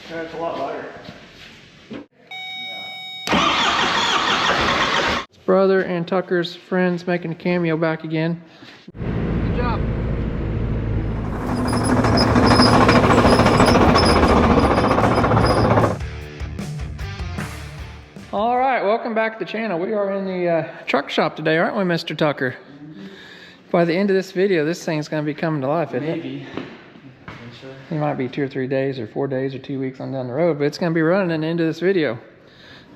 It's a lot lighter. It's brother and Tucker's friends making a cameo back again. Good job. All right, welcome back to the channel. We are in the truck shop today, aren't we, Mr. Tucker? By the end of this video, this thing's going to be coming to life, isn't it? Maybe. It might be 2 or 3 days or 4 days or 2 weeks on down the road, but it's going to be running at the end of this video.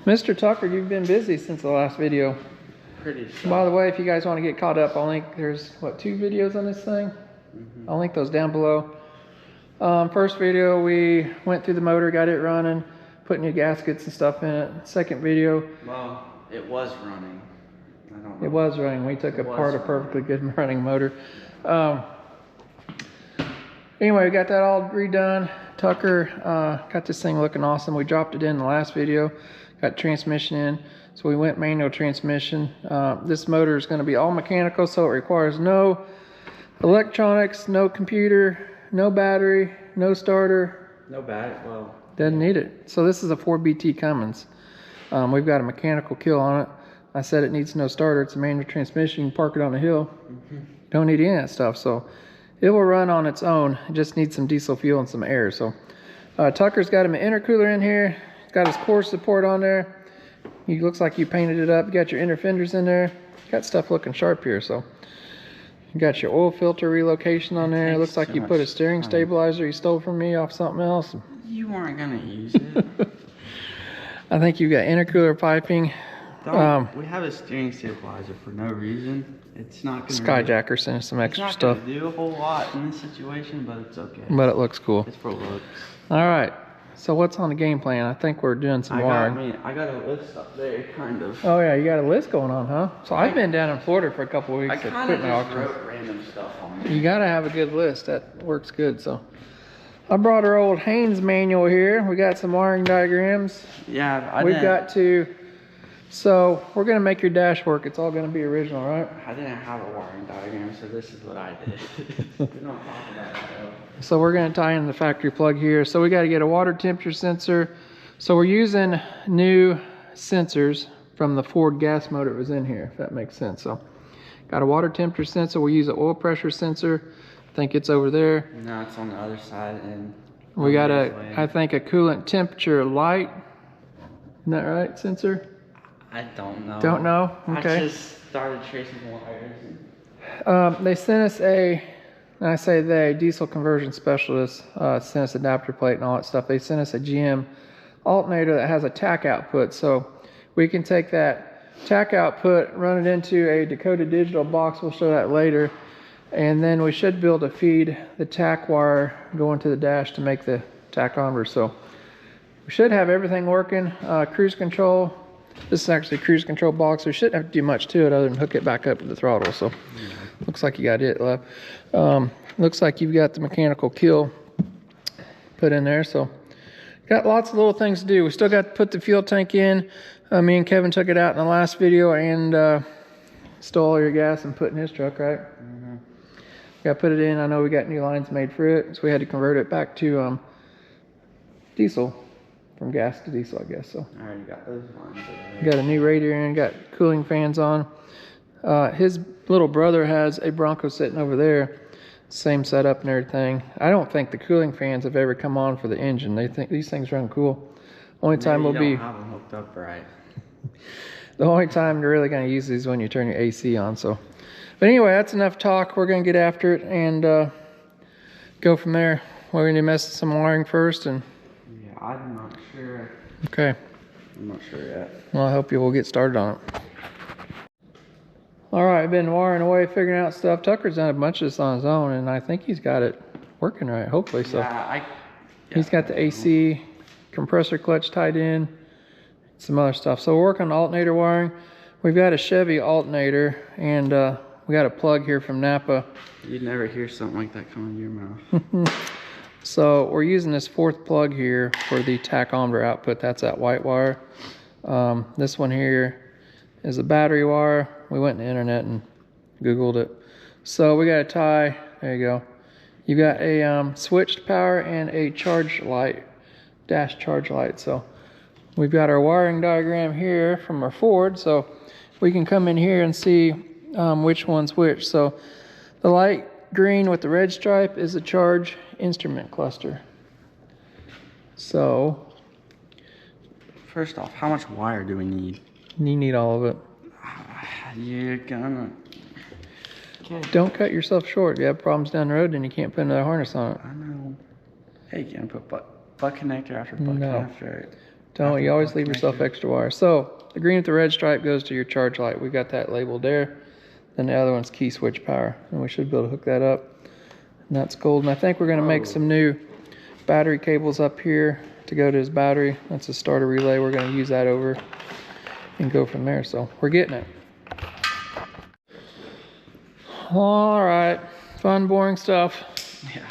Mr. Tucker, you've been busy since the last video. Pretty sure. By the way, if you guys want to get caught up, I'll link, there's, what, 2 videos on this thing? I'll link those down below. First video, we went through the motor, got it running, put new gaskets and stuff in it. Second video. Well, it was running. I don't know. It was running. We took apart a perfectly good running motor. Anyway, we got that all redone. Tucker got this thing looking awesome. We dropped it in the last video. Got transmission in. So we went manual transmission. This motor is going to be all mechanical, so it requires no electronics, no computer, no battery, no starter. No battery, well. Doesn't need it. So this is a 4BT Cummins. We've got a mechanical kill on it. I said it needs no starter. It's a manual transmission. You can park it on the hill. Don't need any of that stuff. So it will run on its own. It just needs some diesel fuel and some air. So Tucker's got him an intercooler in here. He's got his core support on there. He looks like you painted it up. You got your inner fenders in there. Got stuff looking sharp here. So you got your oil filter relocation on there. It looks like you put a steering stabilizer you stole from me off something else. You weren't gonna use it. I think you've got intercooler piping. We have a steering stabilizer for no reason. It's not gonna Skyjacker sent us some extra stuff. It's not gonna do a whole lot in this situation, but it's okay. But it looks cool. It's for looks. All right. So what's on the game plan? I think we're doing some wiring. I got a list up there, kind of. Oh yeah, you got a list going on, huh? So I've been down in Florida for a couple of weeks. I kind of just wrote random stuff on there. You gotta have a good list. That works good. So I brought our old Haynes manual here. We got some wiring diagrams. Yeah, we've got to. So we're gonna make your dash work. It's all gonna be original, right? I didn't have a wiring diagram, so this is what I did. We don't talk about it though. So we're gonna tie in the factory plug here. So we gotta get a water temperature sensor. So we're using new sensors from the Ford gas motor that was in here, if that makes sense. So got a water temperature sensor. We use an oil pressure sensor. I think it's over there. No, it's on the other side. And we got I think a coolant temperature light. Isn't that right, sensor? I don't know. Don't know? Okay. I just started tracing wires. They sent us and I say they, diesel conversion specialist, sent us adapter plate and all that stuff. They sent us a GM alternator that has a tack output. So we can take that tack output, run it into a Dakota digital box. We'll show that later. And then we should be able to feed the tack wire going to the dash to make the tachometer. So we should have everything working. Cruise control. This is actually a cruise control box. We shouldn't have to do much to it other than hook it back up to the throttle. So looks like you got it left. Looks like you've got the mechanical kill put in there. So got lots of little things to do. We still got to put the fuel tank in. Me and Kevin took it out in the last video and stole all your gas and put in his truck, right? Got to put it in. I know we got new lines made for it, so we had to convert it back to diesel. From gas to diesel, I guess. So I already got those lines. Got a new radiator in, got cooling fans on. His little brother has a Bronco sitting over there. Same setup and everything. I don't think the cooling fans have ever come on for the engine. They think these things run cool. Only time we'll be have them hooked up right. The only time you're really going to use these is when you turn your AC on. So, but anyway, that's enough talk. We're going to get after it and go from there. We're going to mess with some wiring first and. I'm not sure. Okay. I'm not sure yet. Well, I hope you will get started on it. All right, I've been wiring away, figuring out stuff. Tucker's done a bunch of this on his own, and I think he's got it working right, hopefully. So he's got the AC compressor clutch tied in, some other stuff. So we're working on alternator wiring. We've got a Chevy alternator, and we got a plug here from Napa. You'd never hear something like that come in your mouth. So we're using this fourth plug here for the tachometer output. That's that white wire. This one here is a battery wire. We went on the internet and Googled it. So we got a tie. There you go. You got a switched power and a charged light dash charge light. So we've got our wiring diagram here from our Ford, so we can come in here and see which one's which. So the light green with the red stripe is the charge instrument cluster. So first off, how much wire do we need? you need all of it. You're gonna... Okay. Don't cut yourself short. If you have problems down the road, then you can't put another harness on it. I know. Hey, you gonna put butt connector after butt connector? Don't. You always leave yourself extra wire. So the green with the red stripe goes to your charge light. We got that labeled there. Then the other one's key switch power, and we should be able to hook that up. And that's gold. And I think we're going to make some new battery cables up here to go to his battery. That's a starter relay. We're going to use that over and go from there. So we're getting it. All right, fun, boring stuff. Yeah.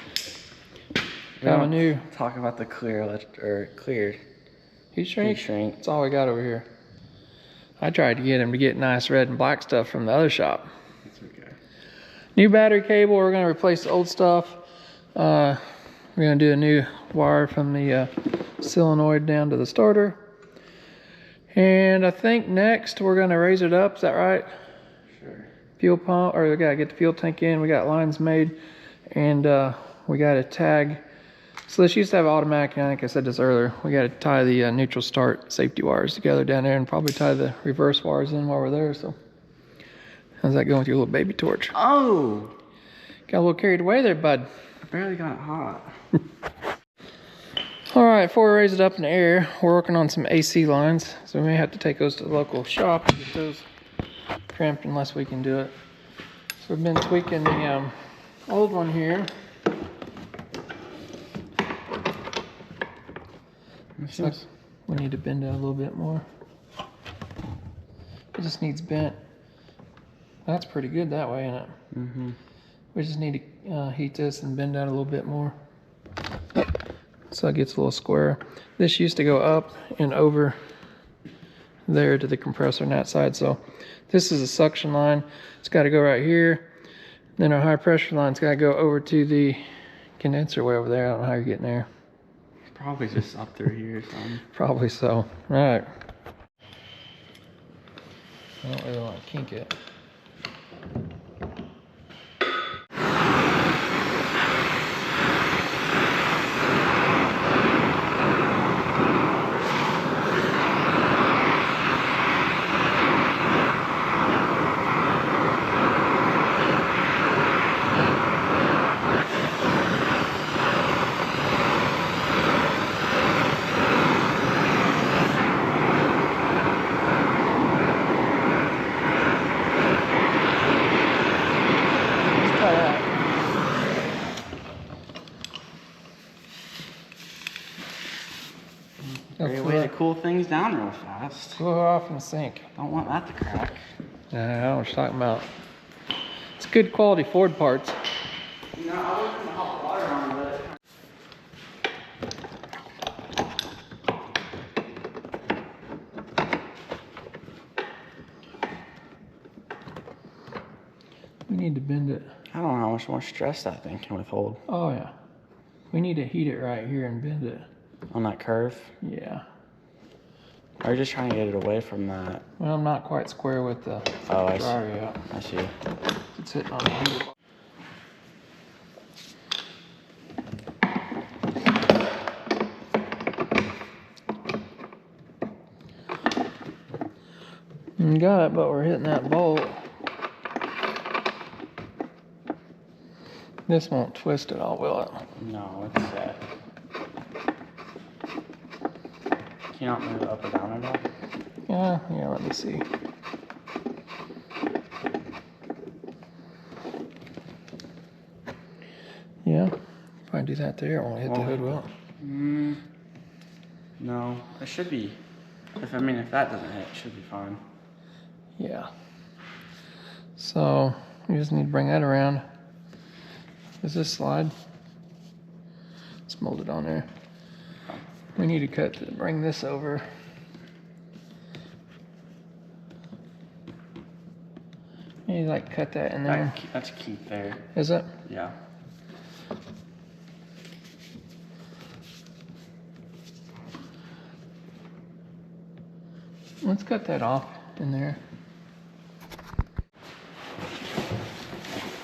Got a new. Talk about the cleared Heat shrink? Heat shrink. That's all we got over here. I tried to get him to get nice red and black stuff from the other shop. That's okay. New battery cable. We're going to replace the old stuff. We're going to do a new wire from the solenoid down to the starter. And I think next we're going to raise it up. Is that right? Sure. Fuel pump, or we got to get the fuel tank in. We got lines made, and we got to tag. So this used to have automatic, and I think I said this earlier. We got to tie the neutral start safety wires together down there, and probably tie the reverse wires in while we're there. So how's that going with your little baby torch? Oh, got a little carried away there, bud. I barely got it hot. All right, before we raise it up in the air, we're working on some AC lines, so we may have to take those to the local shop and get those crimped unless we can do it. So we've been tweaking the old one here. So we need to bend it a little bit more. It just needs bent. That's pretty good that way, isn't it? Mm-hmm. We just need to heat this and bend that a little bit more, so it gets a little square. This used to go up and over there to the compressor on that side. So this is a suction line. It's got to go right here. Then our high pressure line's got to go over to the condenser way over there. I don't know how you're getting there. Probably just up through here or something. Probably so. All right. I don't really want to kink it. Great way to cool things down real fast. Cool it off in the sink. Don't want that to crack. I don't know what you're talking about. It's good quality Ford parts. No, I was gonna hot water on it. We need to bend it. I don't know how much more stress that thing can withhold. Oh yeah. We need to heat it right here and bend it. On that curve? Yeah. Are you just trying to get it away from that? Well, I'm not quite square with the dryer yet. I see. It's hitting on the heater. We got it, but we're hitting that bolt. This won't twist at all, will it? No, it's set. Can you not move it up or down at all? Yeah, let me see. Yeah, if I do that there, it won't hit the hood, will it? No, it should be. If that doesn't hit, it should be fine. Yeah. So, we just need to bring that around. Does this slide? It's molded on there. We need to bring this over. You like cut that in there. That's keep there. Is it? Yeah. Let's cut that off in there.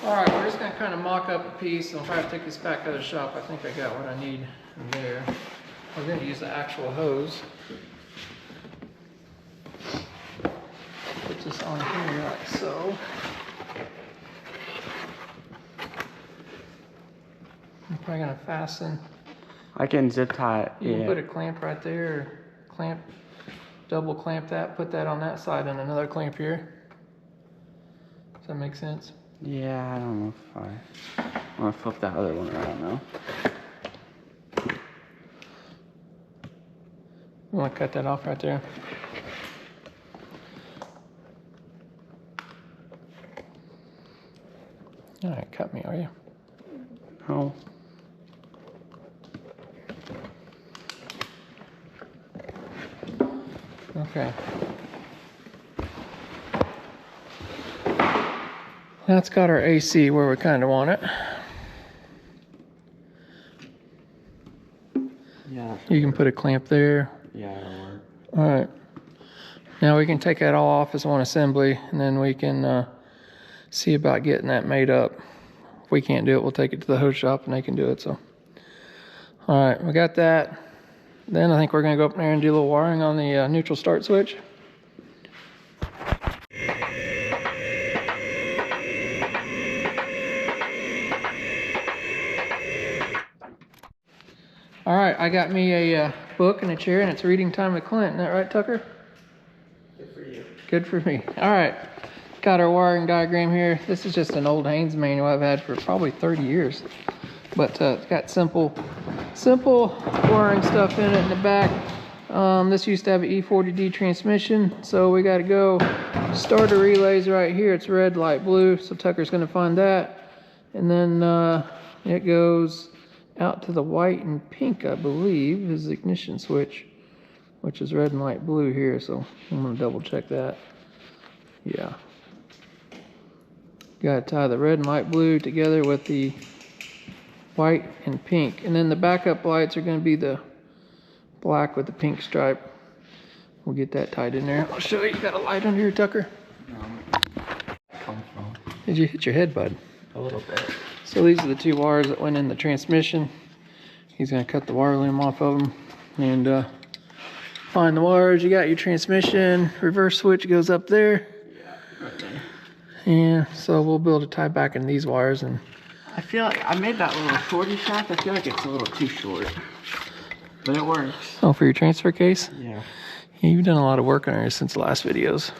All right, we're just gonna kind of mock up a piece, and if I have to take this back out of the shop, I think I got what I need there. We're gonna use the actual hose. Put this on here like so. I'm probably gonna fasten. I can zip tie it. You can put a clamp right there, or clamp, double clamp that, put that on that side and another clamp here. Does that make sense? Yeah, I don't know if I want to flip that other one around now. You want to cut that off right there? All right, cut me, are you? No. Okay. That's got our AC where we kind of want it. Yeah. You can put a clamp there. Yeah, it'll work. All right. Now we can take that all off as one assembly, and then we can see about getting that made up. If we can't do it, we'll take it to the hose shop and they can do it. So, all right, we got that. Then I think we're gonna go up there and do a little wiring on the neutral start switch. All right, I got me a book and a chair, and it's reading time with Clint. Isn't that right, Tucker? Good for you. Good for me. All right, got our wiring diagram here. This is just an old Haynes manual I've had for probably 30 years. But it's got simple wiring stuff in it in the back. This used to have an E40D transmission, so we got to go starter relays right here. It's red, light blue, so Tucker's going to find that. And then it goes out to the white and pink, I believe, is the ignition switch, which is red and light blue here, so I'm going to double check that. Yeah. Got to tie the red and light blue together with the white and pink, and then the backup lights are going to be the black with the pink stripe. We'll get that tied in there. I'll show you. Got a light under here, Tucker? Did you hit your head, bud? A little bit. So these are the two wires that went in the transmission. He's going to cut the wire loom off of them and find the wires. You got your transmission reverse switch goes up there. Yeah, right there. Yeah, so we'll be able to tie back in these wires. And I feel like I made that little shorty shaft. I feel like it's a little too short, but it works. Oh, for your transfer case? Yeah. Yeah, you've done a lot of work on it since the last videos.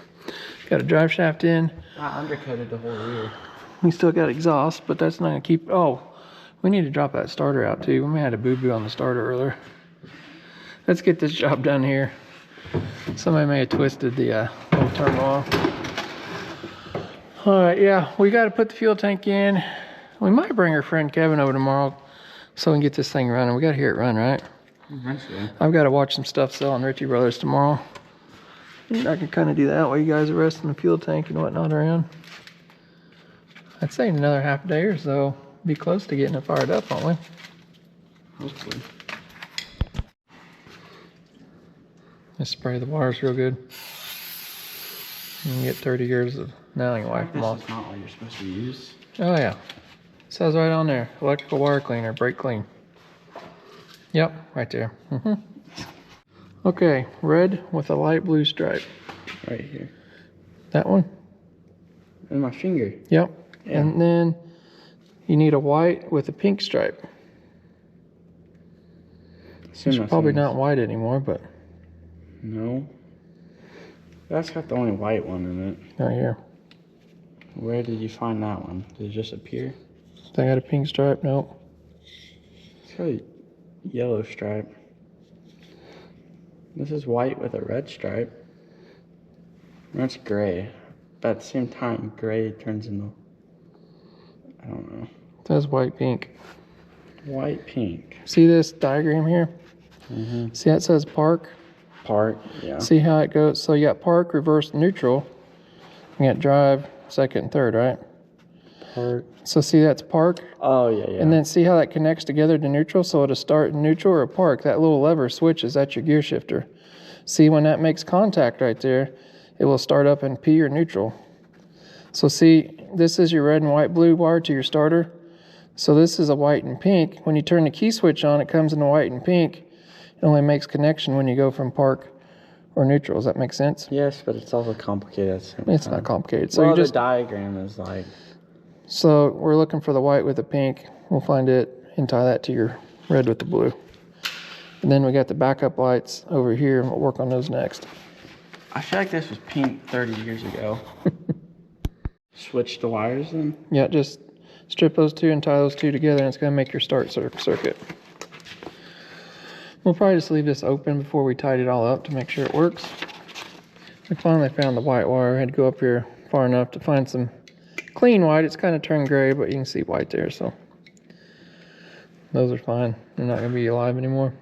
Got a drive shaft in. I undercoated the whole rear. We still got exhaust, but that's not gonna keep. Oh, we need to drop that starter out too. We may have had a boo-boo on the starter earlier. Let's get this job done here. Somebody may have twisted the little terminal. All right, yeah, we got to put the fuel tank in. We might bring our friend Kevin over tomorrow so we can get this thing running. We got to hear it run, right? Eventually. I've got to watch some stuff sell on Ritchie Brothers tomorrow. And I can kind of do that while you guys are resting the fuel tank and whatnot around. I'd say in another half day or so, be close to getting it fired up, won't we? Hopefully. Just spray the wires real good. You can get 30 years of nailing wipe them off. This is not what you're supposed to use. Oh yeah. It says right on there, electrical wire cleaner, brake clean. Yep, right there. Okay, red with a light blue stripe. Right here. That one? And my finger. Yep. Yeah. And then you need a white with a pink stripe. It's probably not white anymore, but. No. That's got the only white one in it. Right here. Where did you find that one? Did it just appear? They got a pink stripe? Nope. It's got a yellow stripe. This is white with a red stripe. That's gray. But at the same time, gray turns into, I don't know. It says white pink. White pink. See this diagram here? Mm-hmm. See how it says park? Park, yeah. See how it goes? So you got park, reverse, neutral. You got drive, second, and third, right? Park. So see that's park? Oh, yeah, yeah. And then see how that connects together to neutral? So it'll start in neutral or park. That little lever switches, that's your gear shifter. See, when that makes contact right there, it will start up in P or neutral. So see, this is your red and white blue wire to your starter. So this is a white and pink. When you turn the key switch on, it comes in white and pink. It only makes connection when you go from park or neutral. Does that make sense? Yes, but it's also complicated. It's not complicated. So well, you just the diagram is like. So we're looking for the white with the pink. We'll find it and tie that to your red with the blue. And then we got the backup lights over here, and we'll work on those next. I feel like this was pink 30 years ago. Switch the wires then? Yeah, just strip those two and tie those two together, and it's going to make your start circuit. We'll probably just leave this open before we tied it all up to make sure it works. We finally found the white wire. I had to go up here far enough to find some clean white. It's kind of turned gray, but you can see white there, so those are fine. They're not going to be alive anymore.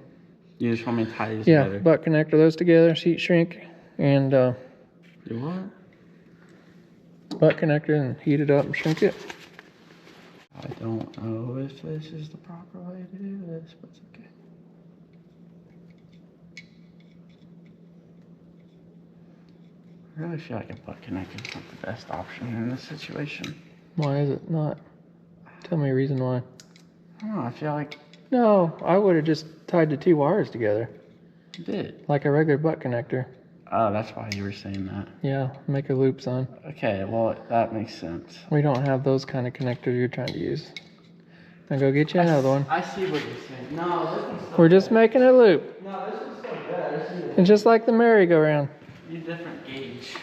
You just want me to tie these together? Yeah, butt connector those together, seat shrink, and do what? Butt connector, and heat it up and shrink it. I don't know if this is the proper way to do this, but it's okay. I really feel like a butt connector is not the best option in this situation. Why is it not? Tell me a reason why. I don't know, I feel like No, I would have just tied the two wires together. you did. Like a regular butt connector. Oh, that's why you were saying that. Yeah, make a loop, son. Okay, well, that makes sense. We don't have those kind of connectors you're trying to use. Now go get you another one. I see what you're saying. No, this one's still We're just making a loop. No, this one's still good. I just need And just like the merry-go-round. a different gauge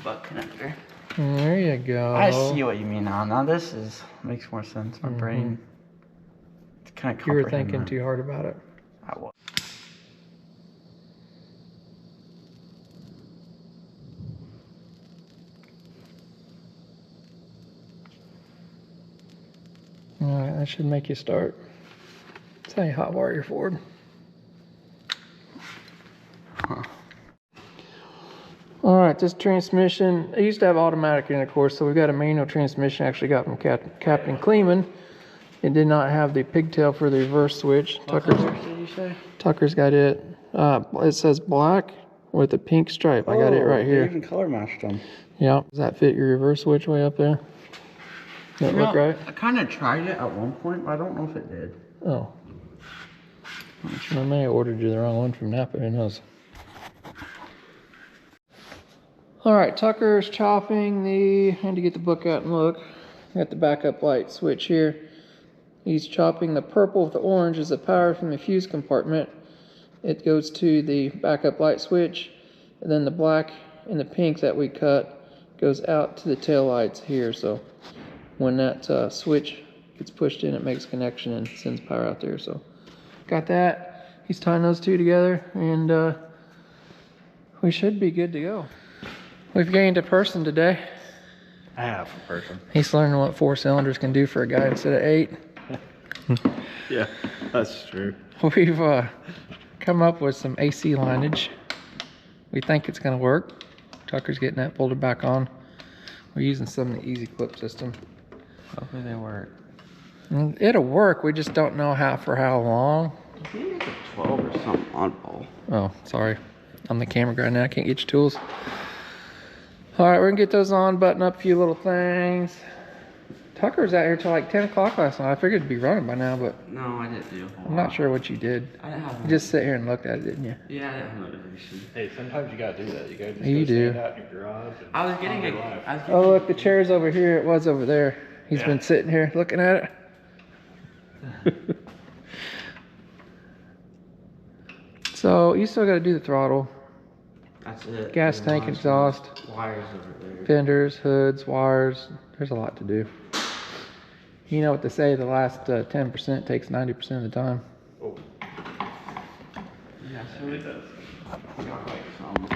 butt connector. There you go. I see what you mean now. Now this makes more sense. My brain. It's kind of You were thinking too hard about it. I was. Alright, that should make you start. That's how you hot wire your Ford. Huh. Alright, this transmission, it used to have automatic in it, of course, so we've got a manual transmission. Actually got from Captain Kleeman. It did not have the pigtail for the reverse switch. What color did you say? Tucker's got it. It says black with a pink stripe. I got it right They here. even color matched them. Yeah. Does that fit your reverse switch way up there? Does that look right? I kind of tried it at one point, but I don't know if it did. Oh. I may have ordered you the wrong one from Napa. Who knows? Alright, Tucker's chopping the... I had to get the book out and look. Got the backup light switch here. He's chopping the purple with the orange as the power from the fuse compartment. It goes to the backup light switch, and then the black and the pink that we cut goes out to the tail lights here. So when that switch gets pushed in, it makes a connection and sends power out there. So got that. He's tying those two together, and we should be good to go. We've gained a person today. I have a person. He's learning what 4 cylinders can do for a guy instead of 8. Yeah, that's true. We've come up with some AC lineage. We think it's going to work. Tucker's getting that bolted back on. We're using some of the easy clip system. Hopefully they work. It'll work. We just don't know for how long. I think it's a 12 or something on pole. Oh, sorry. I'm the camera guy now. I can't get your tools. All right, we're going to get those on, button up a few little things. Tucker was out here till like 10 o'clock last night. I figured it'd be running by now, but No, I didn't do a whole I'm not sure what you did. I didn't have You just sit here and looked at it, didn't you? Yeah, I didn't have notification. Hey, sometimes you gotta do that. You gotta just You go do. stand out in your garage. And I was getting ponder a... life. I was getting Oh, look, the chair's over here. It was over there. He's Yeah. been sitting here looking at it. So you still got to do the throttle, That's it. gas tank exhaust, Wires over there. fenders, hoods, wires. There's a lot to do. You know what they say, the last 10% takes 90% of the time. Oh, Yeah, so it does. we got like some...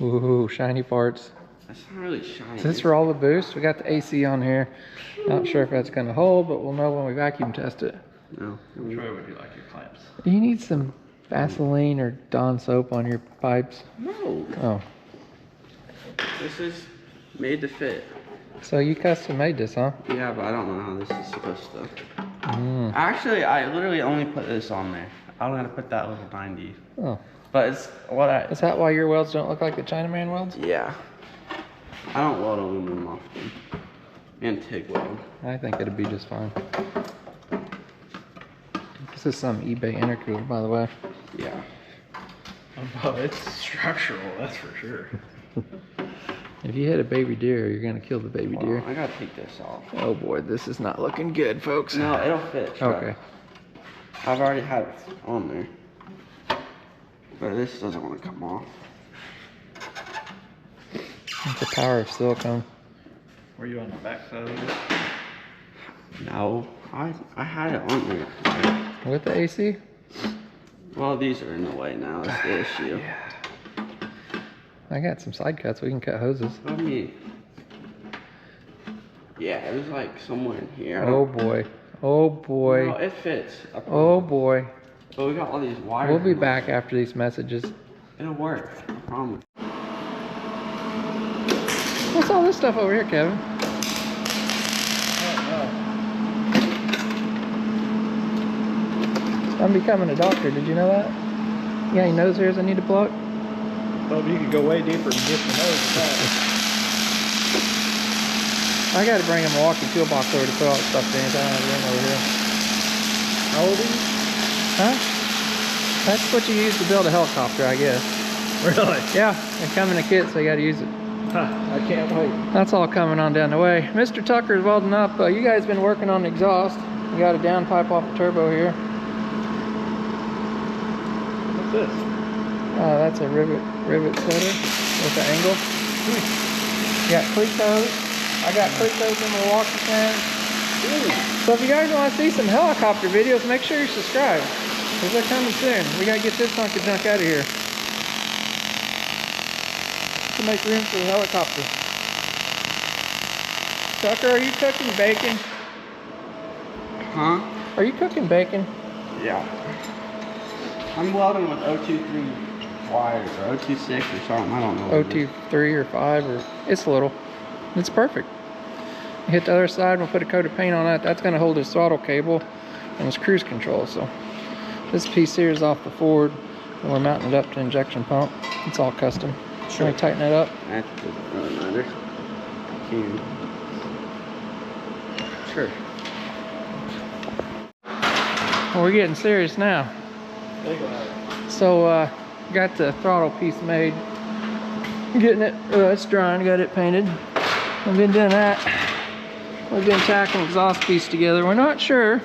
Ooh, shiny parts. That's not really shiny. Is this for all the boost? We got the AC on here. Not sure if that's going to hold, but we'll know when we vacuum test it. No. Troy would do like your clamps. Do you need some Vaseline or Dawn soap on your pipes? No. Oh, This is made to fit. so you custom made this, huh? Yeah, but I don't know how this is supposed to... Actually, I literally only put this on there. I don't gotta put that little 90. Oh. But it's what I... Is that why your welds don't look like the Chinaman welds? Yeah. I don't weld aluminum often. And TIG weld. I think it'd be just fine. This is some eBay intercooler, by the way. Yeah. Oh, it's structural, that's for sure. If you hit a baby deer, you're gonna kill the baby deer. I gotta take this off. Oh boy, this is not looking good, folks. No, it'll fit. Okay. I've already had it on there. But this doesn't want to come off. It's the power of silicone. Were you on the back side of it? No, I had it on there. With the AC? Well, these are in the way now. That's the issue. Yeah. I got some side cuts. We can cut hoses. Let me. Yeah, it was like somewhere in here. Oh boy. Oh boy. No, it fits. Oh boy. But we got all these wires. We'll be back after these messages. It'll work. I promise. What's all this stuff over here, Kevin? I'm becoming a doctor. Did you know that? You got any nose hairs I need to pluck? Well, you could go way deeper and get the nose with that. I got to bring a Milwaukee toolbox over to put all the stuff in. I don't have room over here. How old are you? Huh? That's what you use to build a helicopter, I guess. Really? Yeah, they come in a kit, so you got to use it. Huh, I can't wait. That's all coming on down the way. Mr. Tucker is welding up. You guys been working on the exhaust. You got a downpipe off the turbo here. What's this? That's a rivet setter with an angle. You got Clecos. I got Clecos in Milwaukee fans. So if you guys want to see some helicopter videos, make sure you subscribe, because they're coming soon. We got to get this hunk of junk out of here to make room for the helicopter. Tucker, are you cooking bacon? Huh? Are you cooking bacon? Yeah. I'm welding with 023 wires or 026 or something. I don't know. 023 or 5 or it's little. It's perfect. Hit the other side, we'll put a coat of paint on that. That's going to hold his throttle cable and his cruise control. So this piece here is off the Ford, and we're mounting it up to injection pump. It's all custom. Sure. Can we tighten it up? That doesn't really matter. Sure. Well, we're getting serious now. So got the throttle piece made. Getting it, it's drying, got it painted. I've been doing that. We've been tacking the exhaust piece together. We're not sure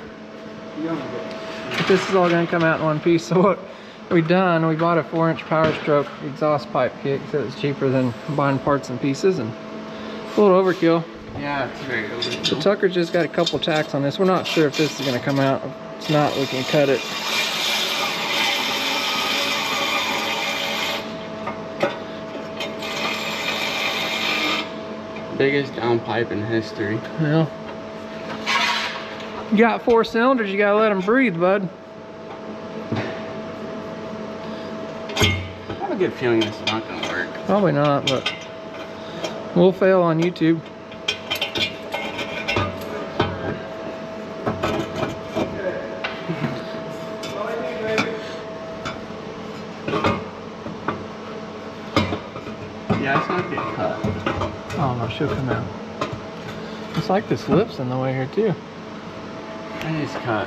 if this is all going to come out in one piece. So what we've done, we bought a 4-inch Power Stroke exhaust pipe kit because it was cheaper than buying parts and pieces, and a little overkill. Yeah, it's very overkill. So Tucker just got a couple tacks on this. We're not sure if this is going to come out. If it's not, we can cut it. Biggest downpipe in history. Well, you got 4 cylinders, you gotta let them breathe, bud. I have a good feeling this is not gonna work. Probably not, but we'll fail on YouTube. Yeah, it's not getting cut. Oh no, she'll come out. It's like this lip's in the way here too. It is cut.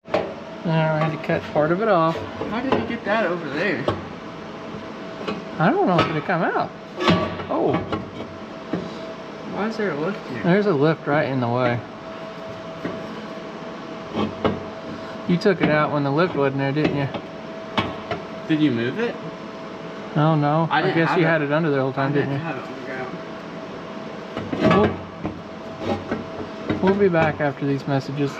I had to cut part of it off. How did you get that over there? I don't know if it'll come out. Oh, Why is there a lift here? there's a lift right in the way. You took it out when the lift wasn't there, didn't you? Did you move it? Oh no, I didn't guess have you it. had it under the whole time, didn't you? have it on the ground. We'll be back after these messages.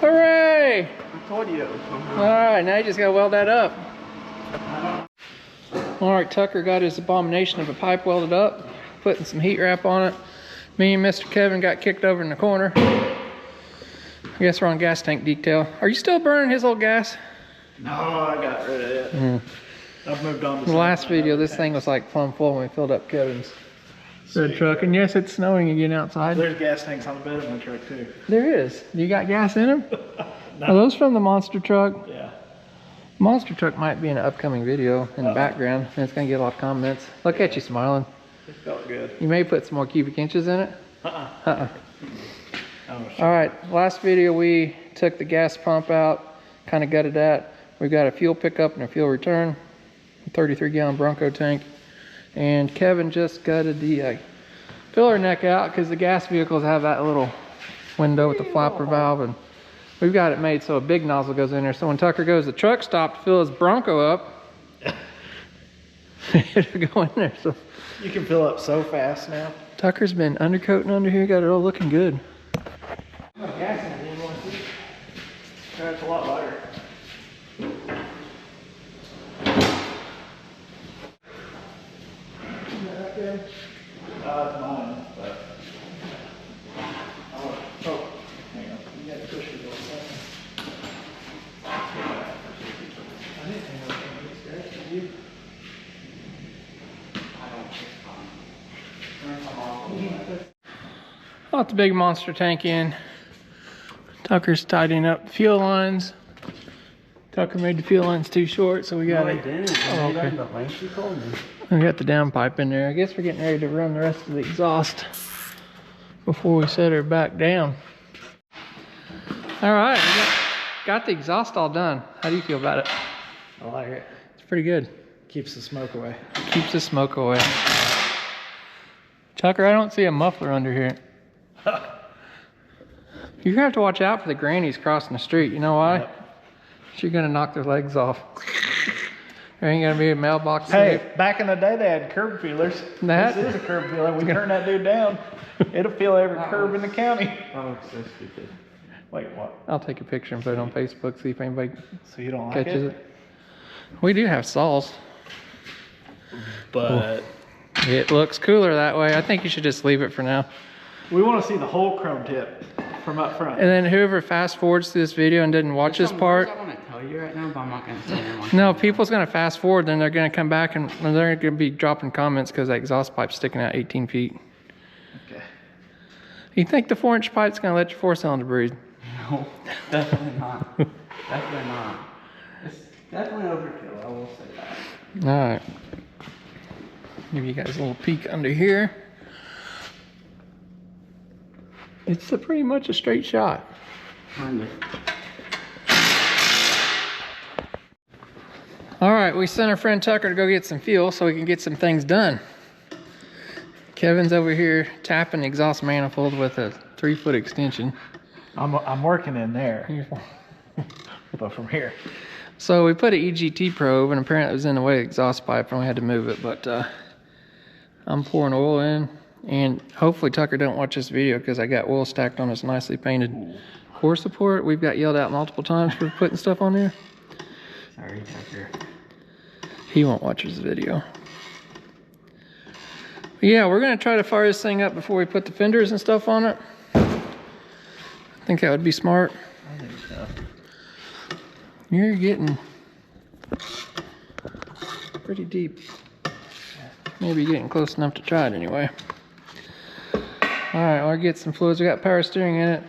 Hooray! I told you it was somehow. Alright, now you just gotta weld that up. Alright, Tucker got his abomination of a pipe welded up, putting some heat wrap on it. Me and Mr. Kevin got kicked over in the corner. I guess we're on gas tank detail. Are you still burning his old gas? No, I got rid of it. I've moved on to The last video, this thing was like plumb full when we filled up Kevin's. red truck. And yes, it's snowing again outside. There's gas tanks on the bed of my truck too. There is. You got gas in them? No. Are those from the monster truck? Yeah. Monster truck might be in an upcoming video in the background, and it's gonna get a lot of comments. Look at you smiling. It felt good. You may put some more cubic inches in it. Oh, All right, last video we took the gas pump out, kind of gutted that. We've got a fuel pickup and a fuel return, a 33-gallon Bronco tank, and Kevin just gutted the filler neck out because the gas vehicles have that little window with the flapper valve, and we've got it made so a big nozzle goes in there. So when Tucker goes to the truck stop to fill his Bronco up, it'll go in there. So you can fill up so fast now. Tucker's been undercoating under here, got it all looking good. That's a lot lighter. It's mine, but oh, hang on. You got to push it a little bit. I didn't think I was going to get scratched. Did you? Got the big monster tank in. Tucker's tidying up the fuel lines. Tucker made the fuel lines too short, so we got it. Oh, okay. We got the downpipe in there. I guess we're getting ready to run the rest of the exhaust before we set her back down. All right, we got the exhaust all done. How do you feel about it? I like it. It's pretty good. Keeps the smoke away. Keeps the smoke away. Tucker, I don't see a muffler under here. You're gonna have to watch out for the grannies crossing the street. You know why? Yep. She's gonna knock their legs off. There ain't gonna be a mailbox. Hey, back in the day they had curb feelers. That This is a curb feeler. We turn that dude down, it'll feel every curb in the county. Oh, so stupid. Wait, what? I'll take a picture and put it on Facebook, see if anybody So you don't like catches it? it. We do have saws. But It looks cooler that way. I think you should just leave it for now. we want to see the whole chrome tip from up front. And then whoever fast forwards to this video and didn't watch this part, I want to tell you right now, but I'm not going to say them. no, people's gonna fast forward, then they're gonna come back and they're gonna be dropping comments because that exhaust pipe's sticking out 18 feet. Okay. You think the 4-inch pipe's gonna let your 4-cylinder breathe? No, definitely not. Definitely not. It's definitely overkill, I will say that. All right. Give you guys a little peek under here. It's pretty much a straight shot. Kind of. All right, we sent our friend Tucker to go get some fuel so we can get some things done. Kevin's over here tapping the exhaust manifold with a 3-foot extension. I'm working in there, but from here. So we put an EGT probe, and apparently it was in the way of the exhaust pipe, and we had to move it. But I'm pouring oil in, and hopefully Tucker don't watch this video because I got oil stacked on this nicely painted core support. We've got yelled at multiple times for putting stuff on there. Sorry, Tucker. He won't watch this video. But yeah, we're gonna try to fire this thing up before we put the fenders and stuff on it. I think that would be smart. I think so. You're getting pretty deep. Maybe getting close enough to try it anyway. All right, I'll get some fluids. We got power steering in it,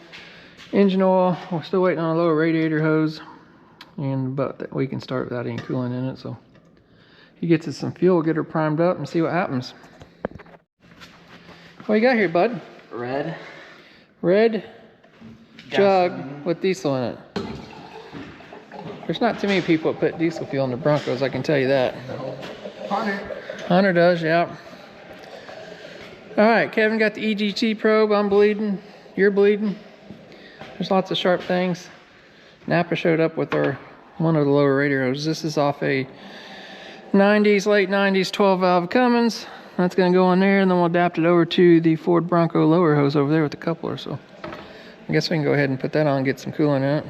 engine oil. We're still waiting on a lower radiator hose, and but we can start without any coolant in it. So he gets us some fuel, get her primed up, and see what happens. What you got here, bud? Red. Red jug Gasoline. with diesel in it. There's not too many people that put diesel fuel in the Broncos, I can tell you that. Hunter does, yeah. All right, Kevin got the EGT probe. I'm bleeding. You're bleeding. There's lots of sharp things. Napa showed up with one of the lower radiator hoses. This is off a 90s, late 90s 12 valve Cummins. That's gonna go in there, and then we'll adapt it over to the Ford Bronco lower hose over there with the coupler. So I guess we can go ahead and put that on and get some coolant in it.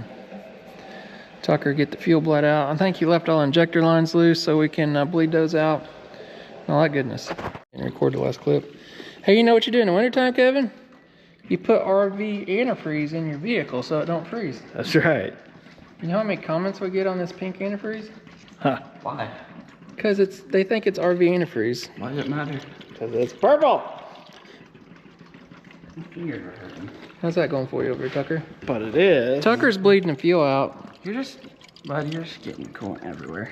Tucker get the fuel bled out. I think he left all injector lines loose so we can bleed those out. All that goodness. And record the last clip. Hey, you know what you do in the wintertime, Kevin? You put RV antifreeze in your vehicle so it don't freeze. That's right. You know how many comments we get on this pink antifreeze? Huh. Why? Because they think it's RV antifreeze. Why does it matter? Because it's purple. fingers are hurting. How's that going for you over here, Tucker? But it is. Tucker's bleeding the fuel out. You're just getting coolant everywhere.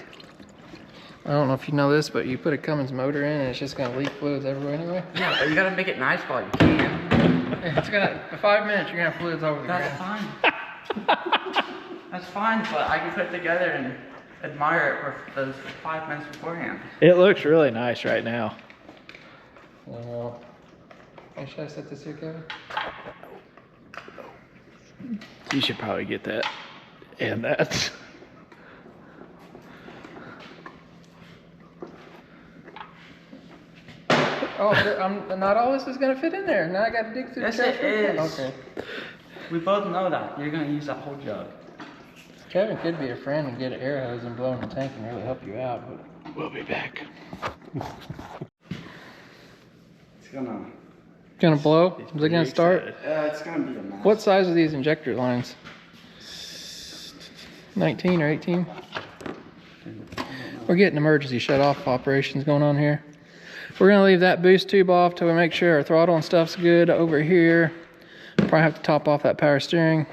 I don't know if you know this, but you put a Cummins motor in and it's just gonna leak fluids everywhere anyway. Yeah, but you gotta make it nice while you can. It's gonna, for 5 minutes, you're gonna have fluids over the That's ground. fine. That's fine, but I can put it together and admire it for those 5 minutes beforehand. It looks really nice right now. Hey, should I set this here, Kevin? You should probably get that and that. Oh, not all this is gonna fit in there. Now I gotta dig through Yes, the it is. Okay. We both know that. You're gonna use that whole jug. Kevin could be a friend and get an air hose and blow in the tank and really help you out, but We'll be back. It's gonna... gonna blow? Is it gonna start? it's gonna be a mess. What size are these injector lines? 19 or 18? We're getting emergency shut-off operations going on here. We're gonna leave that boost tube off till we make sure our throttle and stuff's good over here. Probably have to top off that power steering.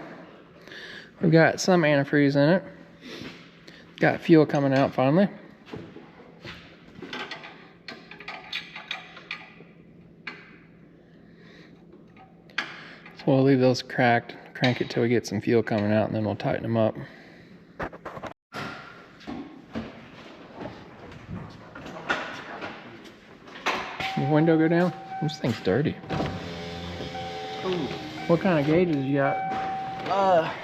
We've got some antifreeze in it. Got fuel coming out finally. So we'll leave those cracked, crank it till we get some fuel coming out, and then we'll tighten them up. Your window go down? This thing's dirty. Ooh. What kind of gauges you got?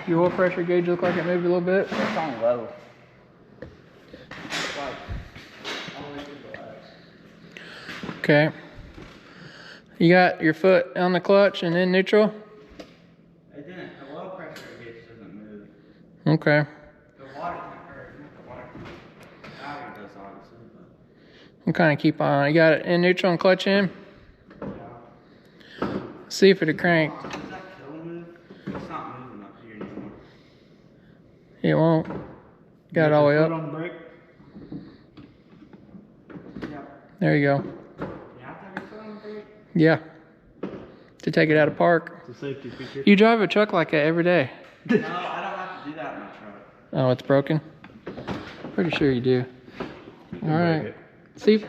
Your oil pressure gauge look like it moved a little bit? It's on low. Okay. You got your foot on the clutch and in neutral? It didn't. The oil pressure gauge doesn't move. Okay. The water temperature, not the water. The battery does obviously, but... I'm kind of keep on. You got it in neutral and clutch in? Yeah. See if it'll crank. Does that kill move? It's not moving up here anymore. It won't. Got it all the way Foot up. on the brake. Yeah. There you go. You have to have your foot on the brake? Yeah. To take it out of park. It's a safety feature. You drive a truck like that every day. No, I don't have to do that in my truck. Oh, it's broken? Pretty sure you do. All right. See if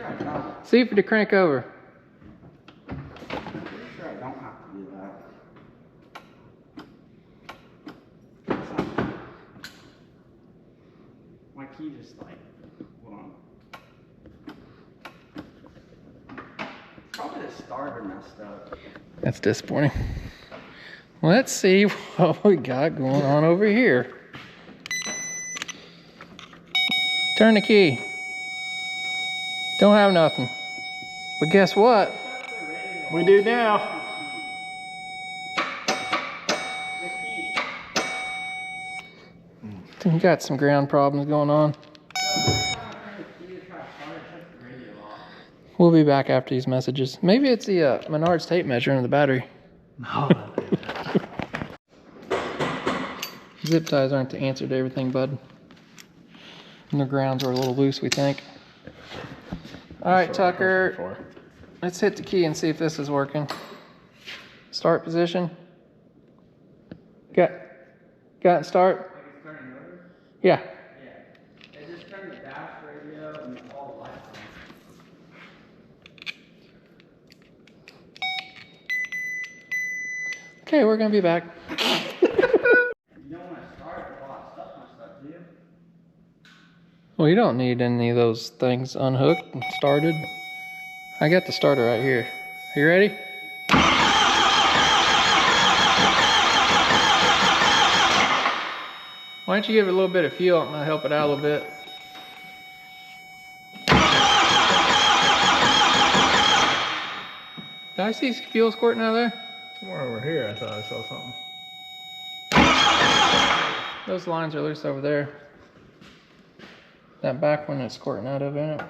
it'll crank over. Pretty sure I don't have to do that. It's not- My key just like, hold on. Probably the starter messed up. That's disappointing. Let's see what we got going on over here. Turn the key. Don't have nothing. But guess what? We do now. We got some ground problems going on. We'll be back after these messages. Maybe it's the Menards tape measure in the battery. No. Zip ties aren't the answer to everything, bud. And the grounds are a little loose, we think. All right, Tucker. Let's hit the key and see if this is working. Start position. Got it, start? Yeah. Yeah. It just turned the dash radio and all the lights on. Okay, we're gonna be back. You don't want to start a lot of stuff, do you? Well, you don't need any of those things unhooked and started. I got the starter right here. Are you ready? Why don't you give it a little bit of fuel and I'll help it out a little bit. Did I see fuel squirting out of there? Somewhere over here, I thought I saw something. Those lines are loose over there. That back one is squirting out of it.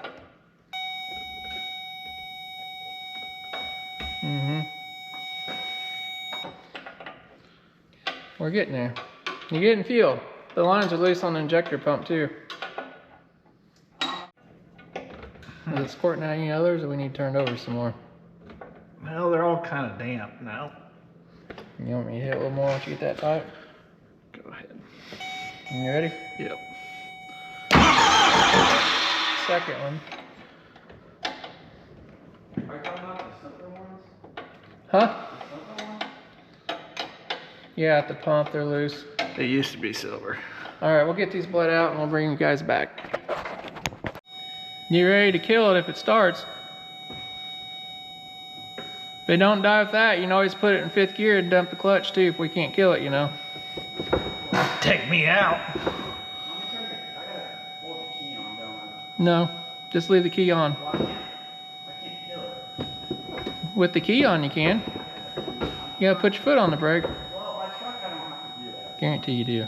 We're getting there. You're getting fuel. The lines are loose on the injector pump too. Is it squirting out any others, or we need turned over some more? Well, they're all kind of damp now. You want me to hit a little more once you get that tight? Go ahead. You ready? Yep. Second one. Are you talking about the simpler ones? Huh? The simpler ones? Yeah, at the pump, they're loose. They used to be silver. All right, we'll get these bled out and we'll bring you guys back. You ready to kill it if it starts? If it don't die with that, you can always put it in 5th gear and dump the clutch too if we can't kill it, you know. Take me out. I gotta hold the key on, don't I? No, just leave the key on. Well, I can't kill it. With the key on, you can. You gotta put your foot on the brake. Well, my truck, I don't have to do that. Guarantee you do.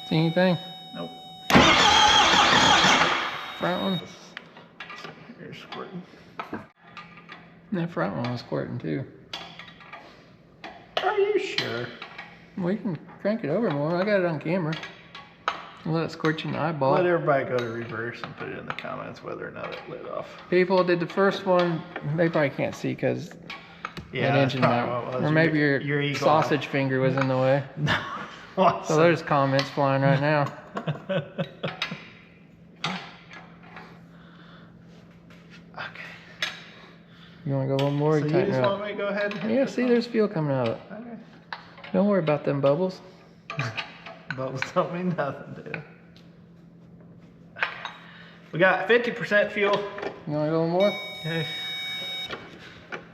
See anything? Nope. Front one? Here's squirting. That front one was squirting too. Are you sure? We can crank it over more. I got it on camera. Let it squirt you in the eyeball. Let everybody go to reverse and put it in the comments whether or not it lit off. People did the first one. They probably can't see because that engine mount. Or maybe your sausage finger was in the way. No. So there's comments flying right now. Okay. You want to go a little more? So you Tighten just it up. want me to go ahead? And Yeah, see, there's fuel coming out of it. Okay. Don't worry about them bubbles. Bubbles don't mean nothing, dude. Okay. We got 50% fuel. You want to go a little more? Okay.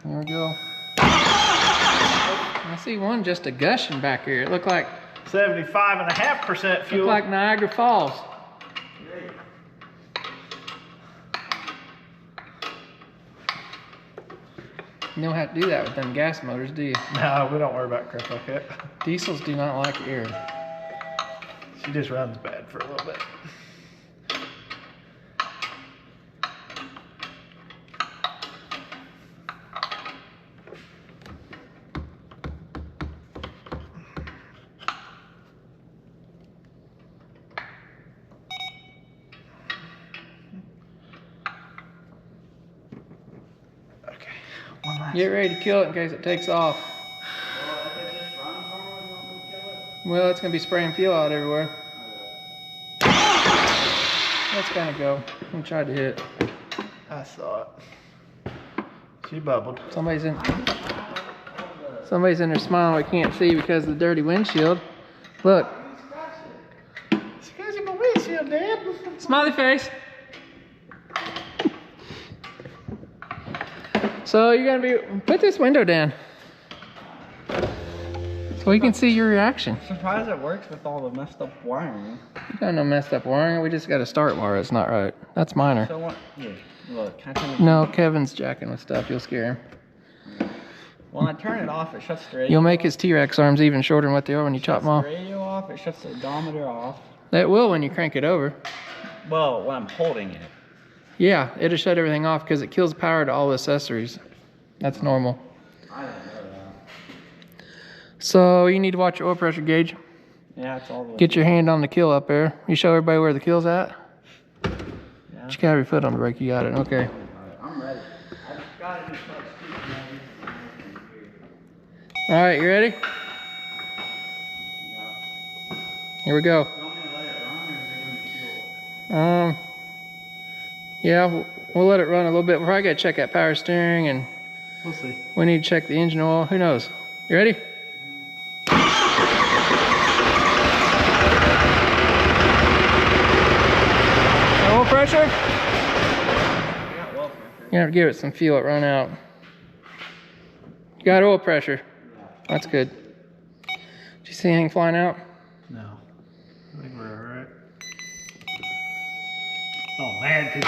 There we go. I see one just a gushing back here. It looked like 75.5% fuel. looked like Niagara Falls. You don't have to do that with them gas motors, do you? No, we don't worry about crap like that. Diesels do not like air. She just runs bad for a little bit. Get ready to kill it in case it takes off. Well, if it just runs normally, you want me to kill it? Well, it's going to be spraying fuel out everywhere. Let's kind of go. We tried to hit. I saw it. She bubbled. Somebody's in there smiling we can't see because of the dirty windshield. Look. Scratching my windshield, Dad. Smiley face. So you're gonna put this window down so we can see your reaction. I'm surprised it works with all the messed up wiring. You got no messed up wiring. We just got a start wire. It's not right. That's minor. So what? Yeah. Look, can I turn it No, Kevin's jacking with stuff. You'll scare him. When I turn it off, it shuts the radio. You'll make his T-Rex arms even shorter than what they are when you chop them off. The radio off. It shuts the odometer off. That will when you crank it over. Well, when I'm holding it. Yeah, it'll shut everything off because it kills power to all the accessories. That's normal. I didn't know that. So you need to watch your oil pressure gauge. Yeah, it's all the way. Get your hand on the kill up there. You show everybody where the kill's at. Yeah. But you got your foot on the brake. You got it. Okay. I'm ready. I just got it in touch. All right, you ready? Yeah. Here we go. You want me to let it run or is it going to fuel? Yeah, we'll let it run a little bit. We're probably got to check that power steering and We'll see. we need to check the engine oil. Who knows? You ready? Oil pressure? Yeah, well, You have to give it some fuel. It run out. You got oil pressure. That's good. Did you see anything flying out? No. I think we're all right. Oh, man.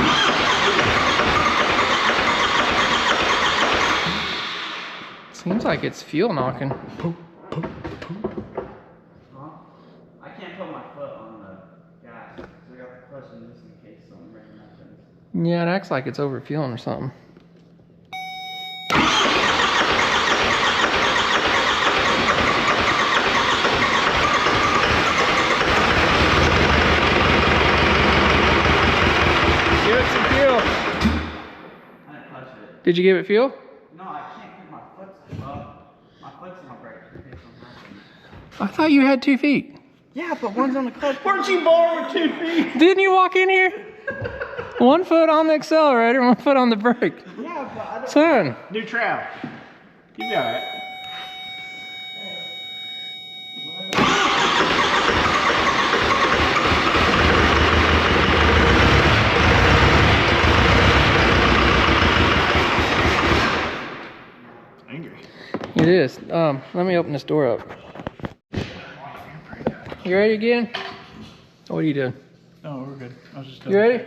Seems like it's fuel knocking. Huh? I can't put my foot on the gas. So I got the clutch in just in case something breaking happens. Yeah, it acts like it's overfueling or something. Did you give it fuel? No, I can't get my foot up. My foot's on my brake. I thought you had 2 feet. Yeah, but one's on the clutch. Weren't you born with 2 feet? Didn't you walk in here? 1 foot on the accelerator, 1 foot on the brake. Yeah, but I don't. Son. New trowel. You be alright. Angry. It is. Let me open this door up. You ready again? What are you doing? No, we're good. I was just. You ready?